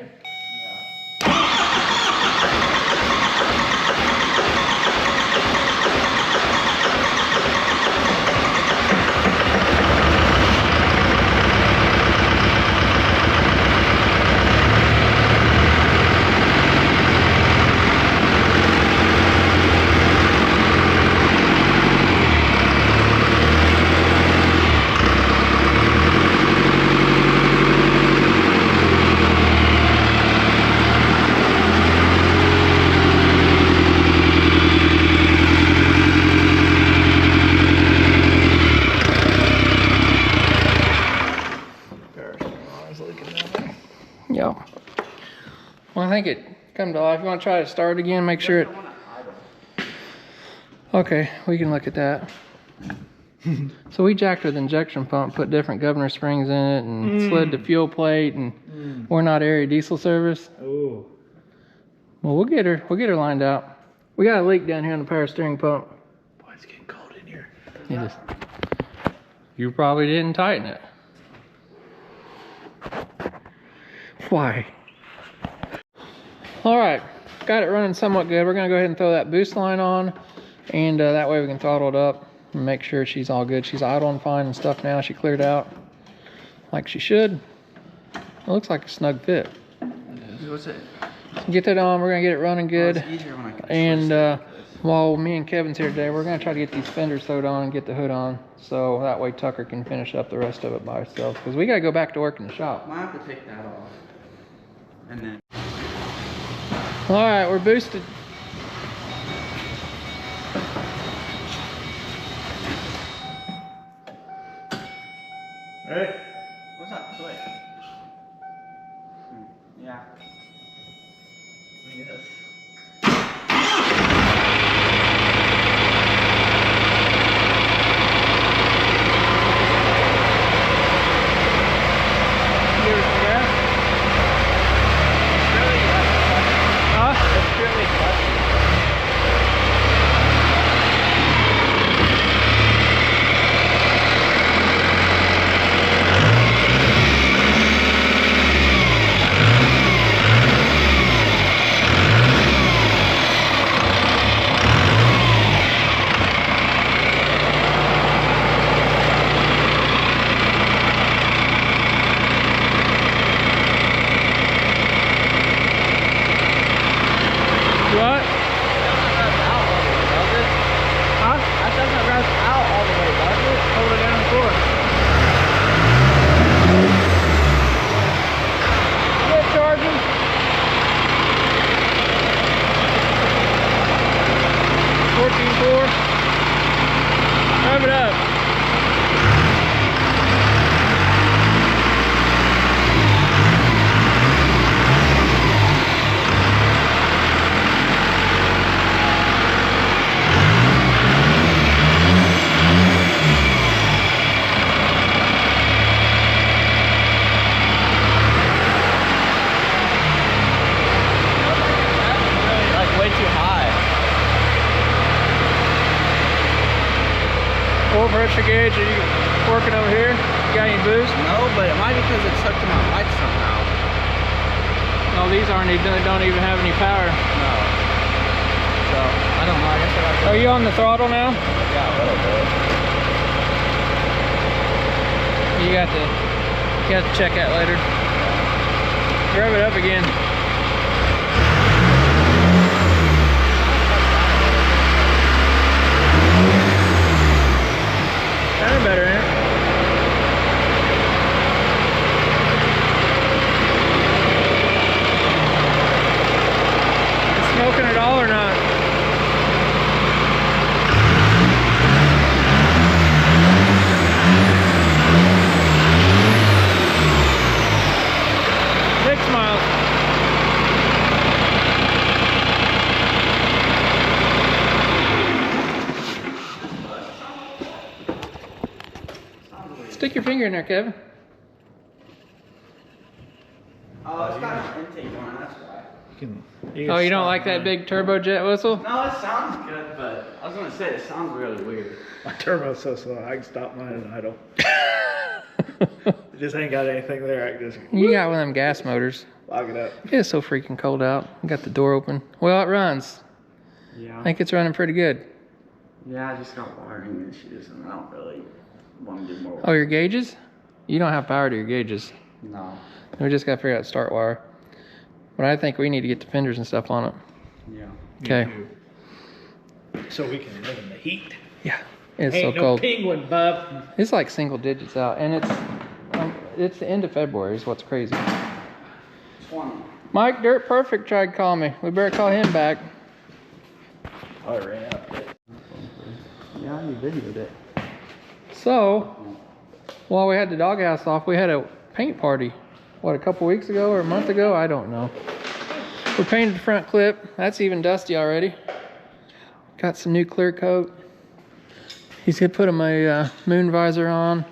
Yeah. Well, I think it come to life. You want to try to start again? Make sure it. Okay, we can look at that. So we jacked with injection pump, put different governor springs in it, and slid the fuel plate, and we're not area diesel service. Ooh. Well, we'll get her lined out. We got a leak down here on the power steering pump. Boy, it's getting cold in here. It is. You probably didn't tighten it. Why? All right, got it running somewhat good. We're gonna go ahead and throw that boost line on, and that way we can throttle it up and make sure she's all good. She's idling fine and stuff now. She cleared out like she should. It looks like a snug fit. What's it? Get that on. We're gonna get it running good. It's easier when I can And while me and Kevin's here today, we're gonna try to get these fenders sewed on and get the hood on, so that way Tucker can finish up the rest of it by himself. Because we gotta go back to work in the shop. I have to take that off. And then. All right, we're boosted. Ready? What's that plate? Yeah. I guess. Give it some gas. Huh? It's purely clutch. What? Huh? That doesn't rest out all the way, does it? Hold it down for it. Get charging. $14.4. Rev it up. Like way too high. Oil pressure gauge, are you working over here? You got any boost? No, but it might be because it's hooked to my bike somehow. No, these aren't even, don't even have any power. No. So, I don't know. I guess I got to. Are you on the throttle now? Yeah, a little bit. You got to check that later. Rev it up again. Sounded better, ain't it? It's smoking at all or not? 6 miles. Stick your finger in there, Kevin. Oh, it's got an intake on it, that's why. Oh, you don't like that big turbojet whistle? No, it sounds good, but I was gonna say it sounds really weird. My turbo's so slow, I can stop mine and idle. It just ain't got anything there. I can just You got one of them gas motors. lock it up. It's so freaking cold out. I got the door open. Well, it runs. Yeah. I think it's running pretty good. Yeah, I just got wiring issues and I don't really want to do more. Oh, your gauges? You don't have power to your gauges. No. We just got to figure out the start wire. But I think we need to get the fenders and stuff on it. Yeah. Okay. So we can live in the heat. Yeah. It's Ain't so no cold. penguin, bub. It's like single digits out, and it's the end of February is what's crazy. 20. Mike Dirt Perfect tried to call me. We better call him back. I ran out. Yeah, you videoed it. So, while we had the doghouse off, we had a paint party. What, a couple weeks ago or a month ago? I don't know. We painted the front clip. That's even dusty already. Got some new clear coat. He's gonna put my moon visor on.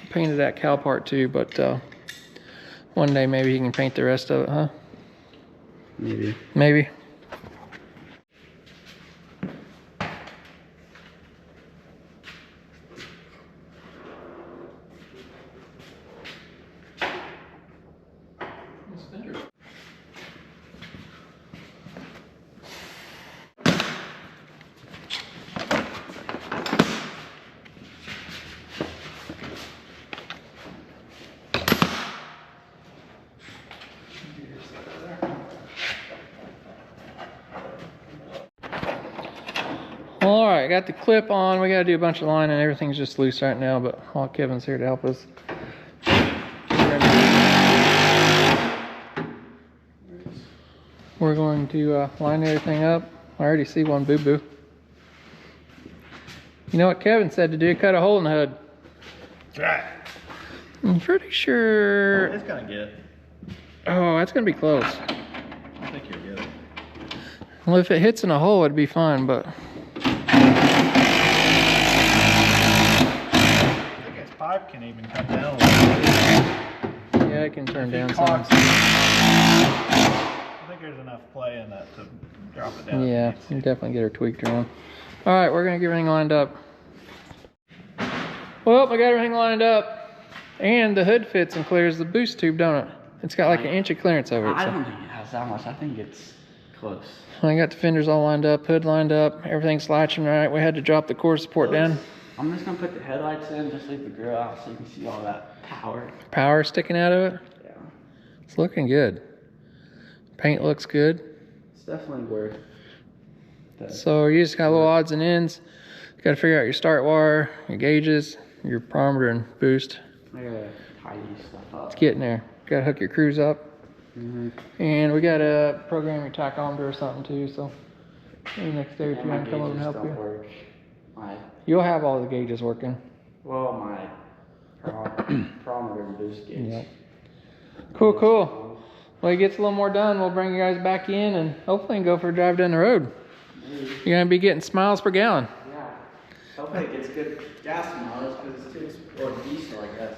Painted that cow part too, but one day maybe he can paint the rest of it, huh? Maybe. Maybe. All right, got the clip on. We got to do a bunch of lining. Everything's just loose right now, but Kevin's here to help us. We're going to line everything up. I already see one boo-boo. You know what Kevin said to do? Cut a hole in the hood. That's right. I'm pretty sure. It's gonna get. Oh, that's going to be close. I think you're good. Well, if it hits in a hole, it'd be fine, but... I think its pipe can even come down a little bit. Yeah, it can turn down some. I think there's enough play in that to drop it down. Yeah, you can definitely get her tweaked around. All right, we're gonna get everything lined up. Well, I got everything lined up, and the hood fits and clears the boost tube, don't it? It's got like an inch of clearance over it. I So. don't think it has that much. I think it's close. I got the fenders all lined up, hood lined up, everything's latching right. We had to drop the core support down. I'm just gonna put the headlights in, just leave the grill out so you can see all that power. Power sticking out of it. Yeah. It's looking good. Paint looks good. It's definitely worth that. So you just got little odds and ends. You got to figure out your start wire, your gauges, your parameter and boost. I gotta tidy stuff up. It's getting there. Got to hook your cruise up. And we got to program your tachometer or something too. So maybe next day or two I can come over and help you. Work. You'll have all the gauges working. Well, my parameter and boost gauge. Yep. Cool. When it gets a little more done, we'll bring you guys back in and hopefully go for a drive down the road. You're going to be getting miles per gallon. Yeah. Hopefully it gets good gas mileage because it's too expensive, or diesel, I guess.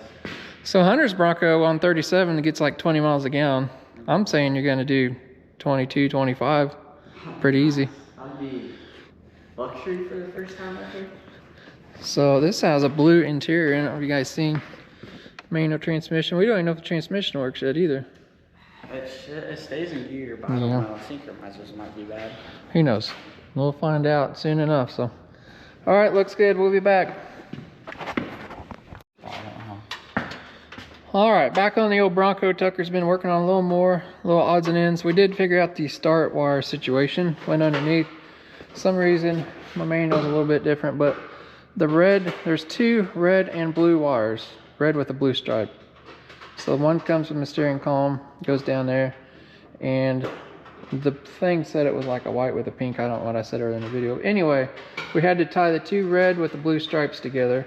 So Hunter's Bronco on 37 gets like 20 miles a gallon. I'm saying you're going to do 22, 25. Pretty easy. That'd be luxury for the first time ever. So this has a blue interior. I don't know if you guys seen manual transmission. We don't even know if the transmission works yet either. It stays in gear, but I don't know. Synchronizers might be bad. Who knows? We'll find out soon enough. So, all right, looks good. We'll be back. All right, back on the old Bronco. Tucker's been working on a little more, little odds and ends. We did figure out the start wire situation. Went underneath. For some reason, my manual's a little bit different, but the red, there's two red and blue wires. Red with a blue stripe. So one comes from the steering column, goes down there, and the thing said it was like a white with a pink. I don't know what I said earlier in the video. Anyway, we had to tie the two red with the blue stripes together.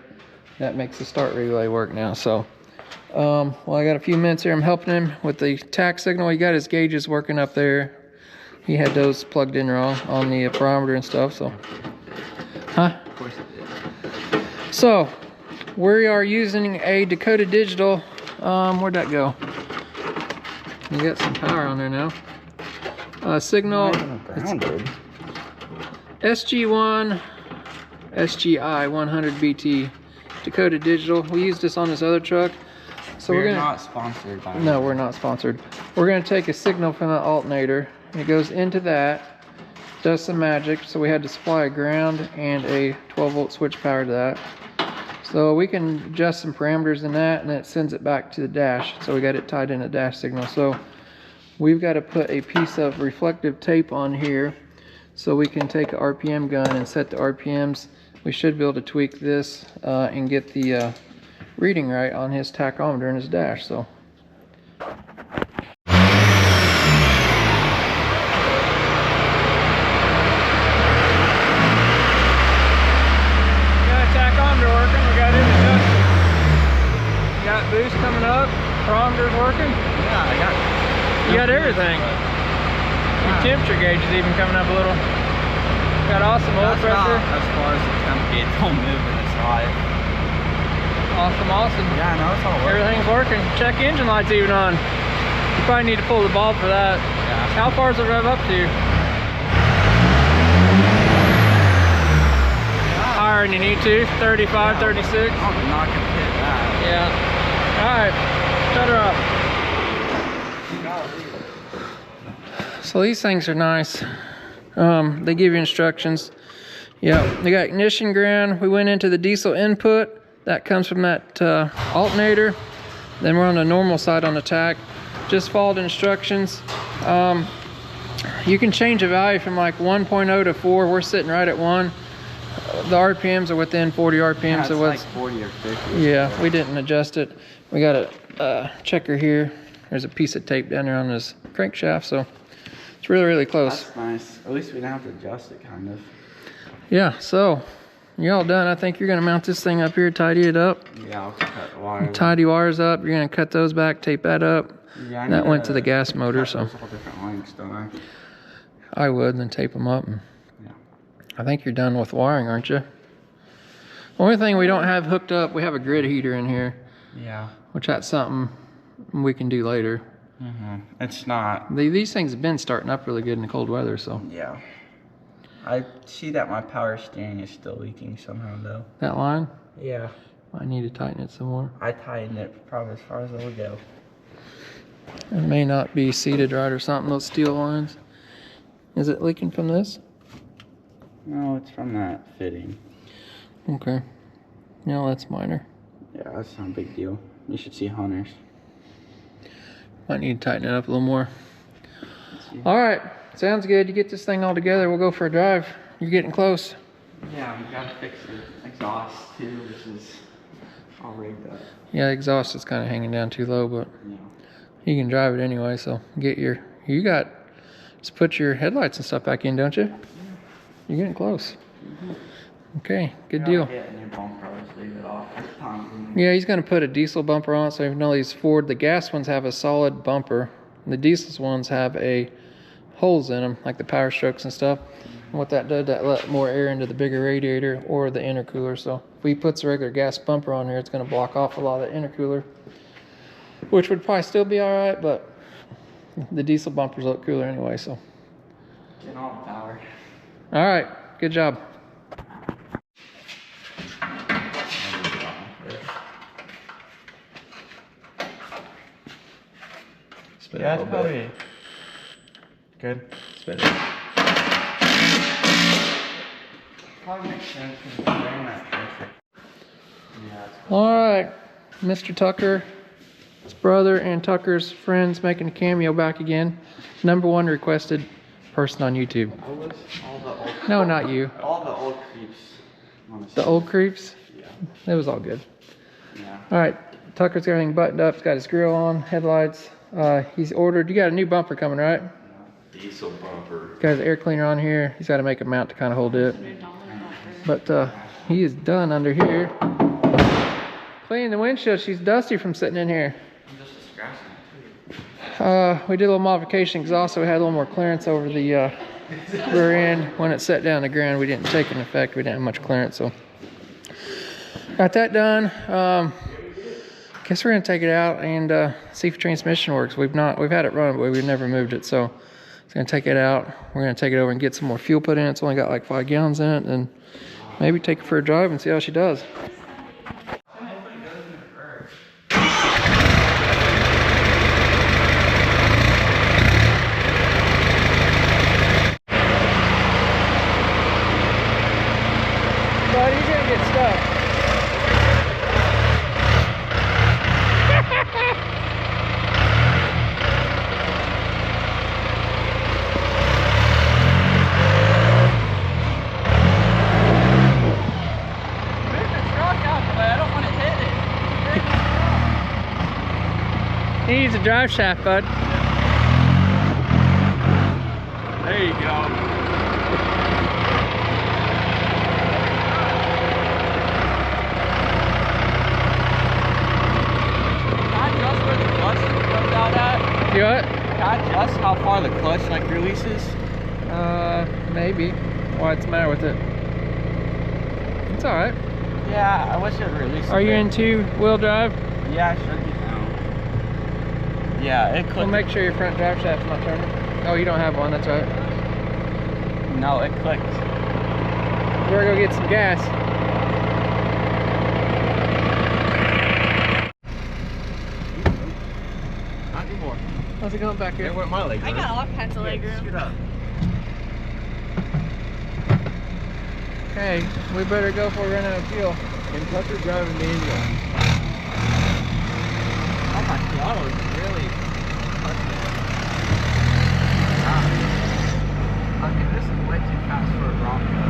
That makes the start relay work now. So Well, I got a few minutes here. I'm helping him with the tack signal. He got his gauges working up there. He had those plugged in wrong on the barometer and stuff, so. Huh? Of course it did. So, we are using a Dakota Digital. Where'd that go? You got some power on there now. Signal. Grounded. SG1 SGI 100 BT Dakota Digital. We used this on this other truck. So we're not sponsored by No, we're not sponsored. We're gonna take a signal from the alternator. It goes into that, does some magic. So we had to supply a ground and a 12-volt switch power to that. So we can adjust some parameters in that, and then it sends it back to the dash. So we got it tied in a dash signal. So we've got to put a piece of reflective tape on here so we can take an RPM gun and set the RPMs. We should be able to tweak this and get the reading right on his tachometer and his dash. So boost coming up, barometer's working. Yeah, you got everything. Your temperature gauge is even coming up a little. Got awesome oil pressure. As far as the temp gauge don't move in this life. Awesome. Yeah, I know it's all working. Everything's working. Check engine light's even on. You probably need to pull the bulb for that. Yeah. How far is the rev up to? Higher than you need to. 35, 36. I'm not gonna hit that. Yeah. Alright, shut her up. So these things are nice. They give you instructions. Yeah, they got ignition ground. We went into the diesel input. That comes from that alternator. Then we're on the normal side on the tack. Just followed instructions. You can change the value from like 1.0 to 4. We're sitting right at 1. The RPMs are within 40 RPMs. Yeah, it's of what's, like 40 or 50. Yeah, we didn't adjust it. We got a checker here. There's a piece of tape down there on this crankshaft, so it's really, really close. That's nice. At least we don't have to adjust it, kind of. Yeah, so you're all done. I think you're gonna mount this thing up here, tidy it up. Yeah, I'll cut the wires. Tidy wires up. You're gonna cut those back, tape that up. Yeah, that went to the gas motor, so. All different lengths, don't I? I would, then tape them up. And yeah. I think you're done with wiring, aren't you? The only thing we don't have hooked up, we have a grid heater in here. Yeah. Which that's something we can do later. It's not. These things have been starting up really good in the cold weather, so. Yeah. I see that my power steering is still leaking somehow, though. That line? Yeah. I need to tighten it some more. I tightened it probably as far as it'll go. It may not be seated right or something, those steel lines. Is it leaking from this? No, it's from that fitting. Okay. No, that's minor. Yeah, that's not a big deal. You should see Hunter's. Might need to tighten it up a little more. All right, sounds good. You get this thing all together, we'll go for a drive. You're getting close. Yeah, we gotta fix the exhaust too, which is all rigged up. Yeah, the exhaust is kind of hanging down too low, but Yeah. you can drive it anyway, so get your, just put your headlights and stuff back in, don't you? You're getting close. Okay, good deal. Get a new bumper, I'll just leave it off this time. Yeah, he's gonna put a diesel bumper on it, so even though these Ford, the gas ones have a solid bumper, the diesel ones have holes in them, like the Power Strokes and stuff. And what that does, that let more air into the bigger radiator or the intercooler. So if he puts a regular gas bumper on here, it's gonna block off a lot of the intercooler, which would probably still be all right, but the diesel bumpers look cooler anyway, so. Get all the power. All right, good job. Yeah, it's probably good. Spin it. Probably makes sense because we're wearing that pressure. Yeah. All right, Mr. Tucker, his brother and Tucker's friends making a cameo back again. #1 requested person on YouTube. I was all the old. No, not you. All the old creeps. The old creeps? Yeah. It was all good. Yeah. All right, Tucker's got everything buttoned up. He's got his grill on, headlights. He's ordered, you got a new bumper coming, right? Diesel bumper. Got his air cleaner on here. He's got to make a mount to kind of hold it. But he is done under here. cleaning the windshield. She's dusty from sitting in here. I'm just scratching it. We did a little modification exhaust, so we had a little more clearance over the rear end. When it set down the ground, we didn't take an effect. We didn't have much clearance, so got that done. Guess we're gonna take it out and see if transmission works. We've had it run, but we've never moved it, so it's gonna take it out. We're gonna take it over and get some more fuel put in. It's only got like 5 gallons in it, and maybe take it for a drive and see how she does. But he's gonna get stuck. He needs a drive shaft, bud. There you go. You what? Can I adjust how far the clutch like releases? Maybe. What's the matter with it? It's alright. Yeah, I wish it would release. Are you in 2-wheel drive? Yeah, I should be now. Yeah, it Well, clicked. make sure your front drive shaft's not turning. Oh, you don't have one, that's right. No, it clicked. We're gonna go get some gas. Not anymore. How's it going back here? It went my leg. I got all kinds of leg room. Scoot up. Okay, we better go before we run out of fuel. Kentucky driving manual. Oh my throttle is really I mean, this is way too fast for a Bronco.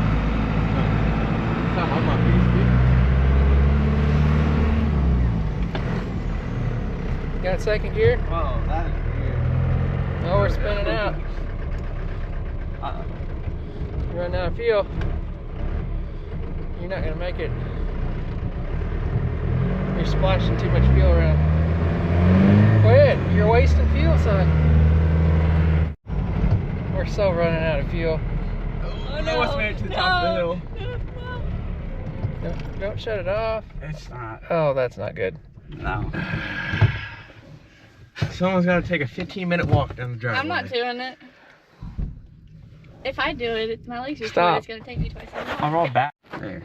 Come on, my beast. Got second gear? Whoa, that is weird. Oh, we're spinning out. Running out of fuel. You're not gonna make it. You're splashing too much fuel around. Quit! You're wasting fuel, son. We're so running out of fuel. Oh, no. Almost made it to the top of the hill. Don't shut it off. It's not. Oh, that's not good. No. Someone's got to take a 15-minute walk down the driveway. I'm not doing it. If I do it, it's my legs are Stop. short. It's gonna take me twice as long. I'll roll back. There.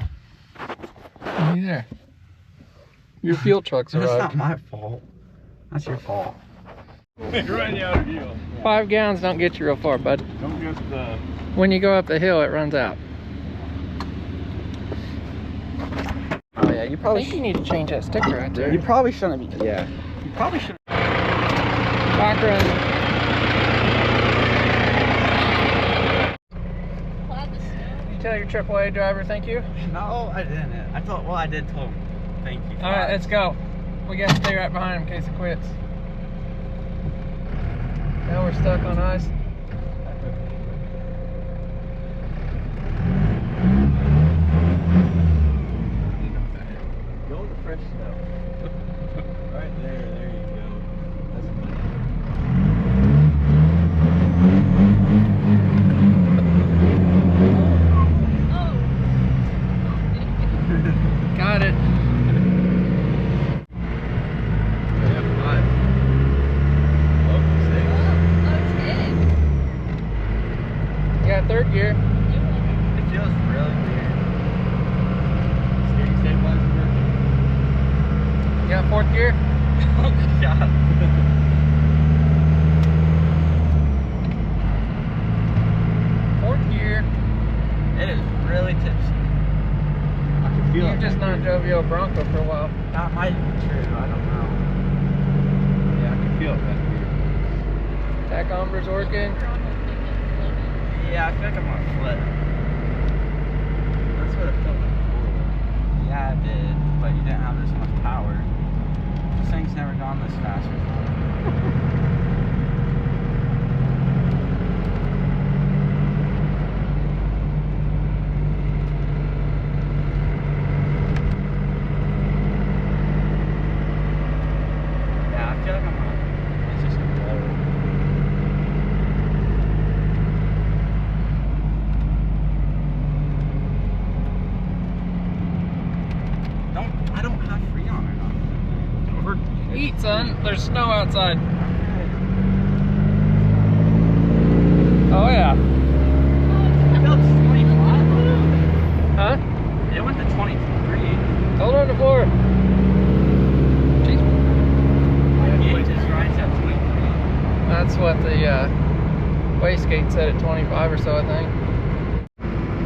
You there? Your fuel truck's That's arrived. not my fault. That's your fault. Running out of fuel. 5 gallons don't get you real far, bud. Don't get the. When you go up the hill, it runs out. Oh yeah, you I probably think you need to change that sticker right there. You probably shouldn't be. Yeah. You probably should. Back run. You tell your AAA driver thank you. No, I didn't. I thought. Well, I did tell him. Thank you. All right, let's go. We got to stay right behind him in case it quits. Now we're stuck on ice. Go with the fresh snow. Right there. There you go. That's Got it. You got third gear. It feels really weird. Steering stabilizer working? You got fourth gear. Oh god. Fourth gear. It is really tipsy. I can feel it. You've just not drove your old Bronco for a while. That might be true. I don't know. Yeah, I can feel it back here. Tachometer's working. Yeah, I feel like I'm on a flip. That's what it felt like before. Yeah, it did, but you didn't have this much power. This thing's never gone this fast before. son. There's snow outside. Oh yeah. Huh? It went to 23. Hold on the floor. Jeez. Gauge is right at 23. That's what the wastegate said at 25 or so, I think.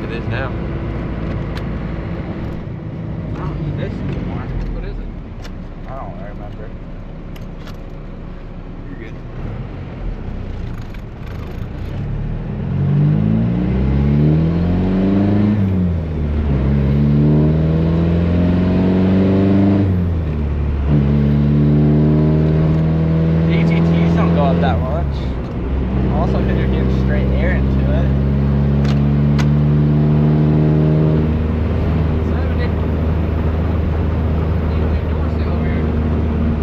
It is now. I don't need this anymore. What is it? I don't remember. You're good. AGTs don't go up that much. Also, because you're getting straight air into it.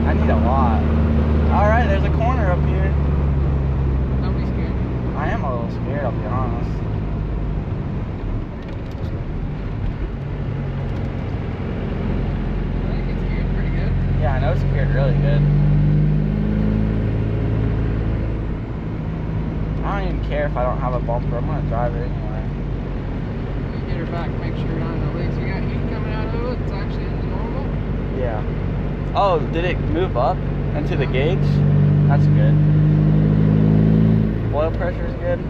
I need a lot. Alright, there's a corner up here. Don't be scared. I am a little scared, I'll be honest. I think it's geared pretty good. Yeah, I know it's geared really good. I don't even care if I don't have a bumper. I'm gonna drive it anyway. You get her back, make sure you're not in the leaks. You got heat coming out of it. It's actually in the normal. Yeah. Oh, did it move up into the gauge? That's good. Oil pressure is good.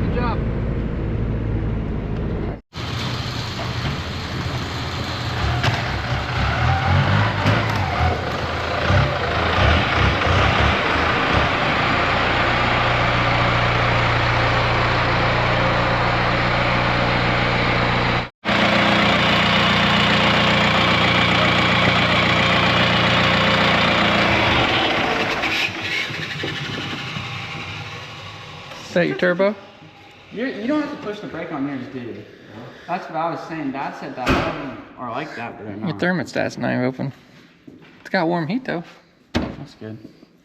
Good job. Is that your turbo? You don't have to push the brake on yours, do you? That's what I was saying. Dad said that I don't are like that, but they're Your not. thermostat's not even open. It's got warm heat though. That's good.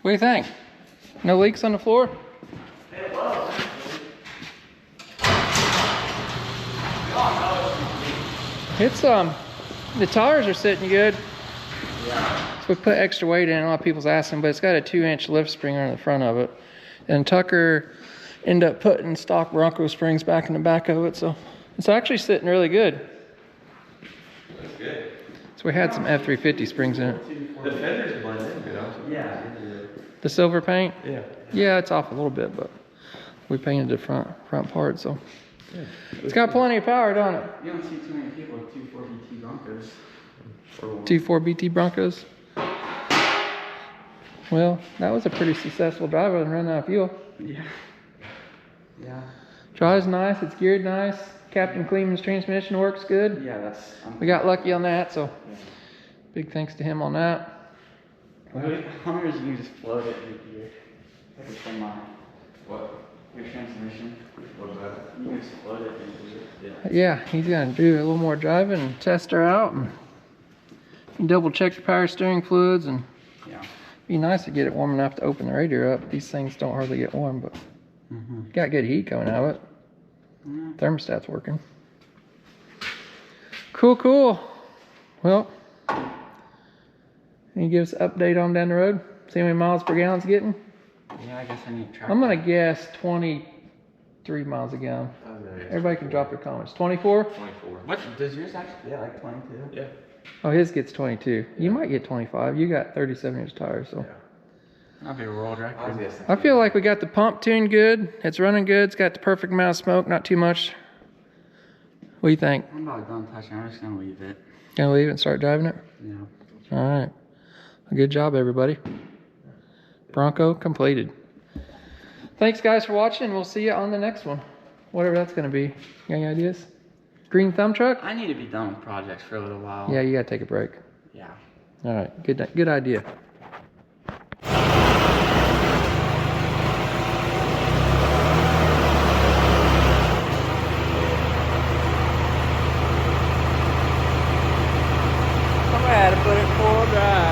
What do you think? No leaks on the floor? It's the tires are sitting good. So we put extra weight in. A lot of people's asking, but it's got a 2-inch lift spring on the front of it. And Tucker ended up putting stock Bronco springs back in the back of it, so it's actually sitting really good. That's good. So we had some F350 springs in it. The fenders blend in good also. Yeah. The silver paint? Yeah. Yeah, it's off a little bit, but we painted the front part, so it's got plenty of power, don't it? You don't see too many people with 2.4 BT Broncos. 2.4 BT Broncos. Well, that was a pretty successful drive other than running out of fuel. Yeah. Yeah. Drives nice, it's geared nice. Captain Kleeman's transmission works good. Yeah, that's. We got lucky on that, so big thanks to him on that. Hunters, you can just float it in gear. Like it's from What? your transmission. What is that? You can just float it in gear. Yeah, he's gonna do a little more driving and test her out and double check the power steering fluids, and Yeah. be nice to get it warm enough to open the radiator up. These things don't hardly get warm, but got good heat coming out of it. Thermostat's working. Cool. Well, can you give us an update on down the road? See how many miles per gallon it's getting? Yeah, I guess I need to track. I'm gonna guess 23 miles a gallon. Everybody can drop their comments. 24? 24. What does yours actually get like 22? Yeah. Oh, his gets 22. You might get 25. You got 37-inch tires, so. That'd be a world I was record. guessing. I feel like we got the pump tuned good. It's running good. It's got the perfect amount of smoke, not too much. What do you think? I'm about done touching. I'm just gonna leave it. Gonna leave it and start driving it? Yeah. All right. Well, good job, everybody. Bronco completed. Thanks, guys, for watching. We'll see you on the next one. Whatever that's gonna be. You got any ideas? Green thumb truck? I need to be done with projects for a little while. Yeah, you gotta take a break. Yeah. All right. Good idea. I had to put it 4-wheel drive.